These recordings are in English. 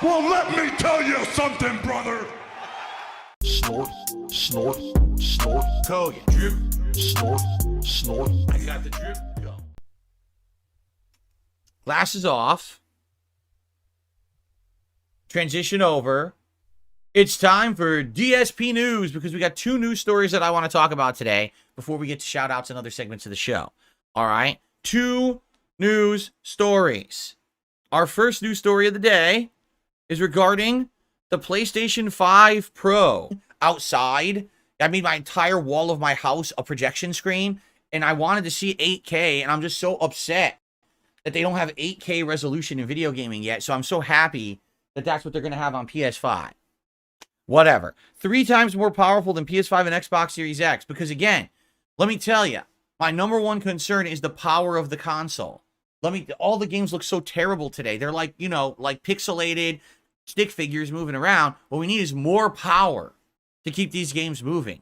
Well, let me tell you something, brother. Snort, snort, snort. Kogan. Drip. Snort, snort. I got the drip. Go. Glasses off. Transition over. It's time for DSP news because we got two news stories that I want to talk about today before we get to shout outs and other segments of the show. All right. Two news stories. Our first news story of the day is regarding the PlayStation 5 Pro. Outside, I made my entire wall of my house a projection screen, and I wanted to see 8K, and I'm just so upset that they don't have 8K resolution in video gaming yet, so I'm so happy that that's what they're going to have on PS5. Whatever. 3 times more powerful than PS5 and Xbox Series X, because again, let me tell you, my number one concern is the power of the console. All the games look so terrible today. They're like, like pixelated stick figures moving around. What we need is more power to keep these games moving.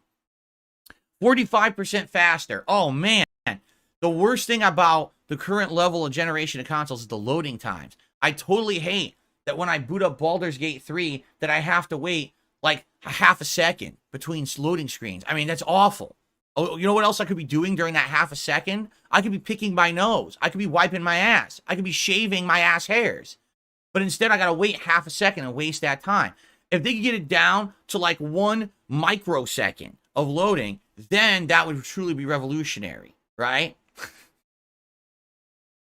45% faster. Oh, man. The worst thing about the current level of generation of consoles is the loading times. I totally hate that when I boot up Baldur's Gate 3 that I have to wait like half a second between loading screens. I mean, that's awful. Oh, you know what else I could be doing during that half a second? I could be picking my nose. I could be wiping my ass. I could be shaving my ass hairs. But instead, I got to wait half a second and waste that time. If they could get it down to like 1 microsecond of loading, then that would truly be revolutionary, right?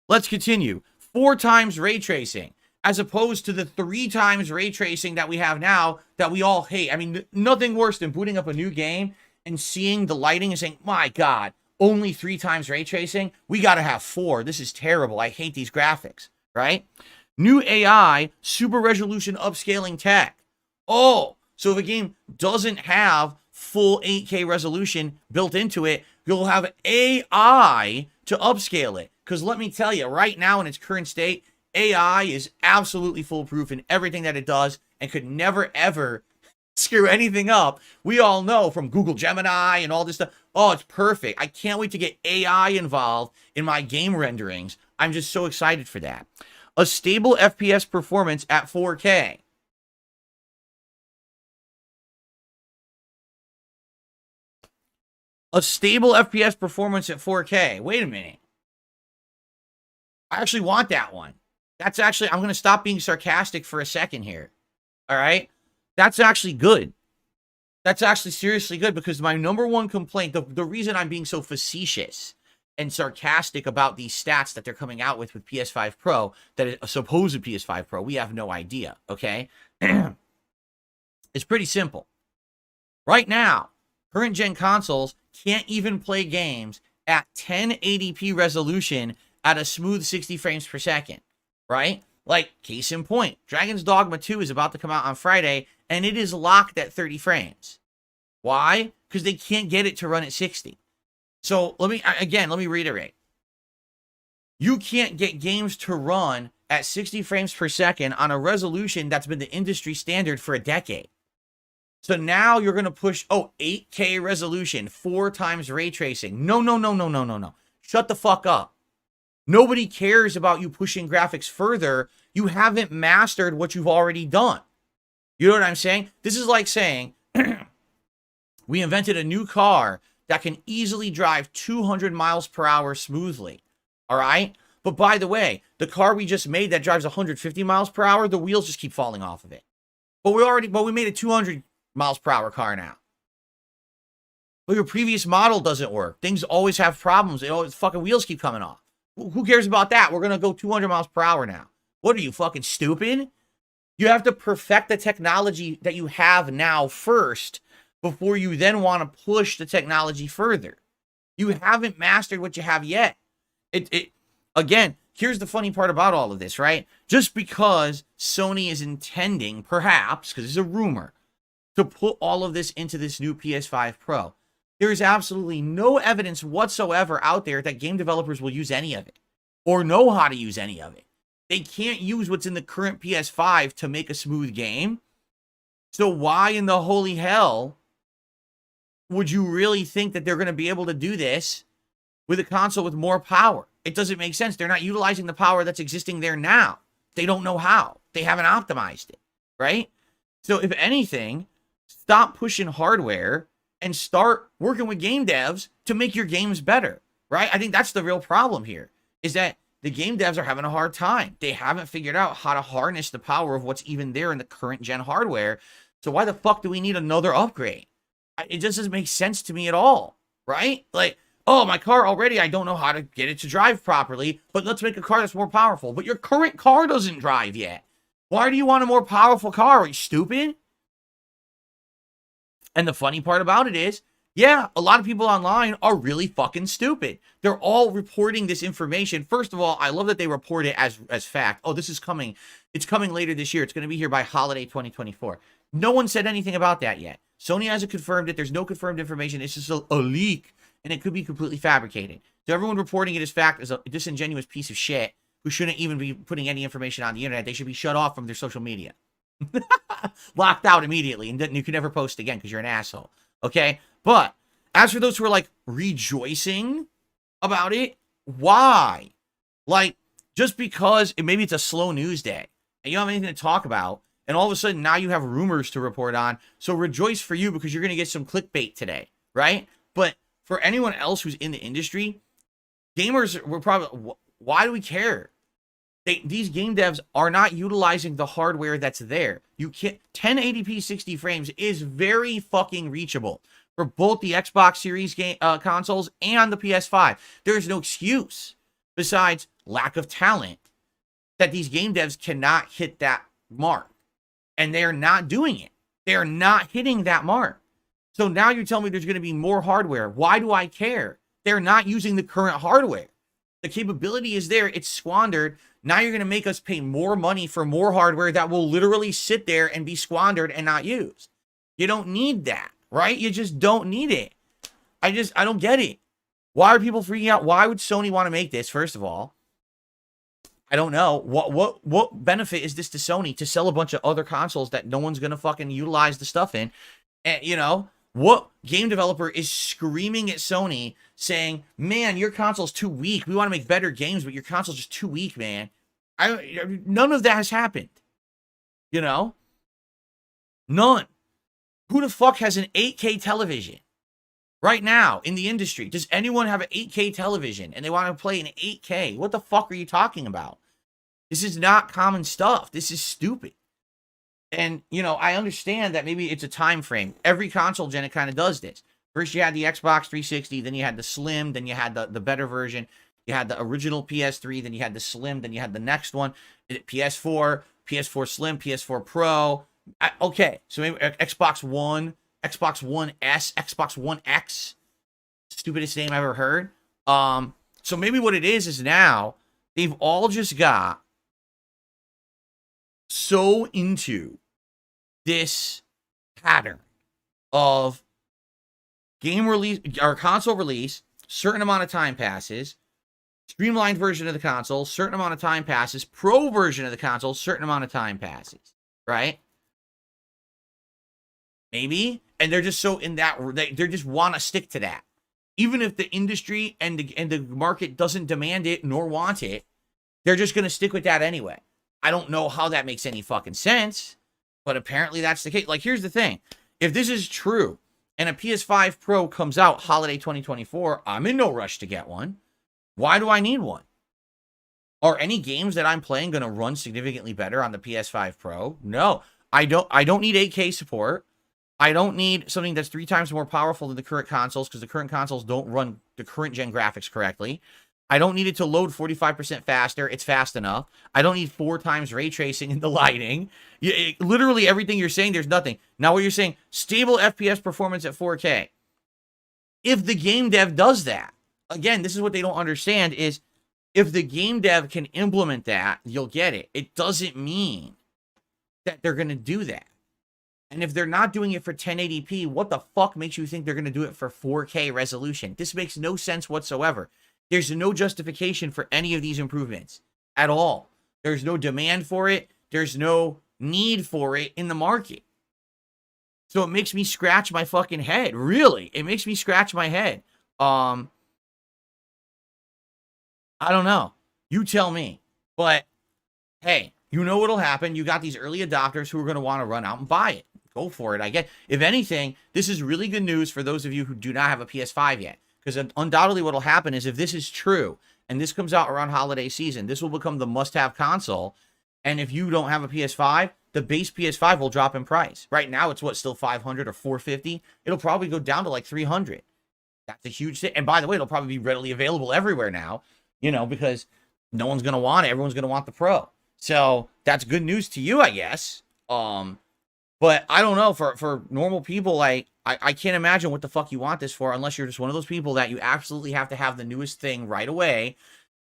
Let's continue. 4 times ray tracing, as opposed to the 3 times ray tracing that we have now that we all hate. I mean, nothing worse than booting up a new game and seeing the lighting and saying, my God, only 3 times ray tracing? We got to have 4. This is terrible. I hate these graphics, right? New AI, super resolution upscaling tech. Oh, so if a game doesn't have full 8K resolution built into it, you'll have AI to upscale it. Because let me tell you, right now in its current state, AI is absolutely foolproof in everything that it does and could never, ever screw anything up. We all know from Google Gemini and all this stuff. Oh, it's perfect. I can't wait to get AI involved in my game renderings. I'm just so excited for that. A stable FPS performance at 4K. A stable FPS performance at 4K. Wait a minute. I actually want that one. That's actually, I'm going to stop being sarcastic for a second here. All right? That's actually good. That's actually seriously good because my number one complaint, the reason I'm being so facetious and sarcastic about these stats that they're coming out with PS5 Pro, that is a supposed PS5 Pro, we have no idea, okay? It's pretty simple. Right now, current gen consoles can't even play games at 1080p resolution at a smooth 60 frames per second, right? Like, case in point, Dragon's Dogma 2 is about to come out on Friday, and it is locked at 30 frames. Why? Because they can't get it to run at 60. So, let me reiterate. You can't get games to run at 60 frames per second on a resolution that's been the industry standard for a decade. So now you're going to push, 8K resolution, 4 times ray tracing. No. Shut the fuck up. Nobody cares about you pushing graphics further. You haven't mastered what you've already done. You know what I'm saying? This is like saying we invented a new car that can easily drive 200 miles per hour smoothly. All right? But by the way, the car we just made that drives 150 miles per hour, the wheels just keep falling off of it. But we made a 200 miles per hour car now. But your previous model doesn't work. Things always have problems. Fucking wheels keep coming off. Who cares about that? We're going to go 200 miles per hour now. What are you, fucking stupid? You have to perfect the technology that you have now first before you then want to push the technology further. You haven't mastered what you have yet. Again, here's the funny part about all of this, right? Just because Sony is intending, perhaps, because it's a rumor, to put all of this into this new PS5 Pro, there is absolutely no evidence whatsoever out there that game developers will use any of it or know how to use any of it. They can't use what's in the current PS5 to make a smooth game. So why in the holy hell would you really think that they're going to be able to do this with a console with more power? It doesn't make sense. They're not utilizing the power that's existing there now. They don't know how. They haven't optimized it, right? So if anything, stop pushing hardware and start working with game devs to make your games better, right? I think that's the real problem here, is that the game devs are having a hard time. They haven't figured out how to harness the power of what's even there in the current gen hardware. So why the fuck do we need another upgrade? It just doesn't make sense to me at all, right? Like, oh, my car already, I don't know how to get it to drive properly, but let's make a car that's more powerful. But your current car doesn't drive yet. Why do you want a more powerful car? Are you stupid? And the funny part about it is, yeah, a lot of people online are really fucking stupid. They're all reporting this information. First of all, I love that they report it as fact. Oh, this is coming. It's coming later this year. It's going to be here by holiday 2024. No one said anything about that yet. Sony hasn't confirmed it. There's no confirmed information. It's just a leak, and it could be completely fabricated. So everyone reporting it as fact is a disingenuous piece of shit who shouldn't even be putting any information on the internet. They should be shut off from their social media. Locked out immediately, and you can never post again because you're an asshole. Okay? But as for those who are like rejoicing about it, why? Like, just because maybe it's a slow news day and you don't have anything to talk about, and all of a sudden now you have rumors to report on. So rejoice for you because you're going to get some clickbait today, right? But for anyone else who's in the industry, gamers were probably, why do we care? These game devs are not utilizing the hardware that's there. You can't, 1080p 60 frames is very fucking reachable for both the Xbox Series consoles and the PS5. There's no excuse besides lack of talent that these game devs cannot hit that mark. And they're not doing it. They're not hitting that mark. So now you're telling me there's going to be more hardware. Why do I care? They're not using the current hardware. The capability is there. It's squandered. Now you're going to make us pay more money for more hardware that will literally sit there and be squandered and not used. You don't need that, right? You just don't need it. I don't get it. Why are people freaking out? Why would Sony want to make this, first of all? I don't know. What benefit is this to Sony to sell a bunch of other consoles that no one's going to fucking utilize the stuff in? And, you know, what game developer is screaming at Sony saying, man, your console's too weak. We want to make better games, but your console's just too weak, man. None of that has happened. You know? None. Who the fuck has an 8K television right now in the industry? Does anyone have an 8K television and they want to play in 8K? What the fuck are you talking about? This is not common stuff. This is stupid. And, you know, I understand that maybe it's a time frame. Every console gen, it kind of does this. First, you had the Xbox 360, then you had the Slim, then you had the better version. You had the original PS3, then you had the Slim, then you had the next one, PS4, PS4 Slim, PS4 Pro. Okay, so maybe Xbox One, Xbox One S, Xbox One X. Stupidest name I've ever heard. So maybe what it is now they've all just got so into this pattern of game release or console release, certain amount of time passes, streamlined version of the console, certain amount of time passes, pro version of the console, certain amount of time passes, right? Maybe, and they're just so in that they just want to stick to that, even if the industry and the market doesn't demand it nor want it, they're just gonna stick with that anyway. I don't know how that makes any fucking sense, but apparently that's the case. Like, here's the thing. If this is true and a PS5 Pro comes out holiday 2024, I'm in no rush to get one. Why do I need one? Are any games that I'm playing going to run significantly better on the PS5 Pro? No. I don't need 8K support. I don't need something that's 3 times more powerful than the current consoles because the current consoles don't run the current gen graphics correctly. I don't need it to load 45% faster. It's fast enough. I don't need 4 times ray tracing in the lighting. Literally everything you're saying, there's nothing. Now what you're saying, stable FPS performance at 4K. If the game dev does that, again, this is what they don't understand is if the game dev can implement that, you'll get it. It doesn't mean that they're going to do that. And if they're not doing it for 1080p, what the fuck makes you think they're going to do it for 4K resolution? This makes no sense whatsoever. There's no justification for any of these improvements at all. There's no demand for it. There's no need for it in the market. So it makes me scratch my fucking head. Really, it makes me scratch my head. I don't know. You tell me. But hey, you know what'll happen. You got these early adopters who are going to want to run out and buy it. Go for it. I get. If anything, this is really good news for those of you who do not have a PS5 yet. Because undoubtedly what'll happen is if this is true, and this comes out around holiday season, this will become the must-have console. And if you don't have a PS5, the base PS5 will drop in price. Right now, it's what, still $500 or $450? It'll probably go down to like $300. That's a huge thing. And by the way, it'll probably be readily available everywhere now, you know, because no one's going to want it. Everyone's going to want the Pro. So that's good news to you, I guess. But I don't know, for normal people, like, I can't imagine what the fuck you want this for unless you're just one of those people that you absolutely have to have the newest thing right away.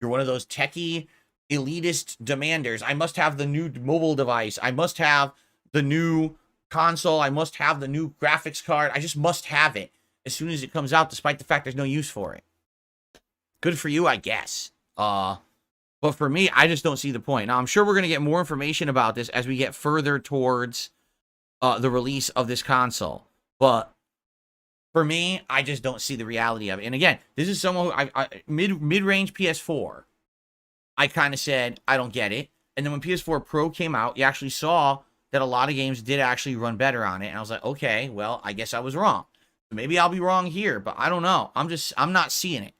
You're one of those techie, elitist demanders. I must have the new mobile device. I must have the new console. I must have the new graphics card. I just must have it as soon as it comes out, despite the fact there's no use for it. Good for you, I guess. But for me, I just don't see the point. Now, I'm sure we're going to get more information about this as we get further towards the release of this console. But for me, I just don't see the reality of it. And again, this is someone who mid-range PS4. I kind of said, I don't get it. And then when PS4 Pro came out, you actually saw that a lot of games did actually run better on it. And I was like, okay, well, I guess I was wrong. Maybe I'll be wrong here, but I don't know. I'm not seeing it.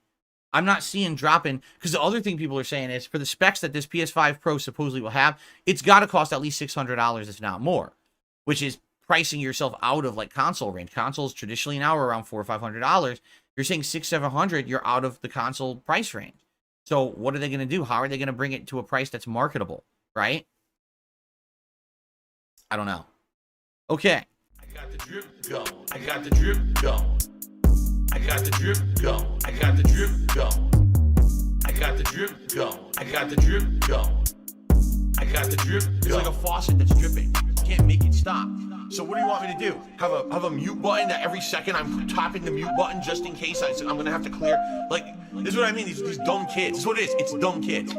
I'm not seeing dropping, because the other thing people are saying is for the specs that this PS5 Pro supposedly will have, it's got to cost at least $600, if not more, which is pricing yourself out of like console range. Consoles traditionally now are around $400 or $500. You're saying $600-700, you're out of the console price range. So what are they going to do? How are they going to bring it to a price that's marketable, right? I don't know. Okay. I got the drip going. I got the drip going. I got the drip going. I got the drip going. I got the drip going. I got the drip going. I got the drip going. It's like a faucet that's dripping. You can't make it stop. So what do you want me to do? Have a mute button that every second I'm tapping the mute button just in case I'm gonna have to clear? Like, this is what I mean. These dumb kids. This is what it is. It's dumb kids.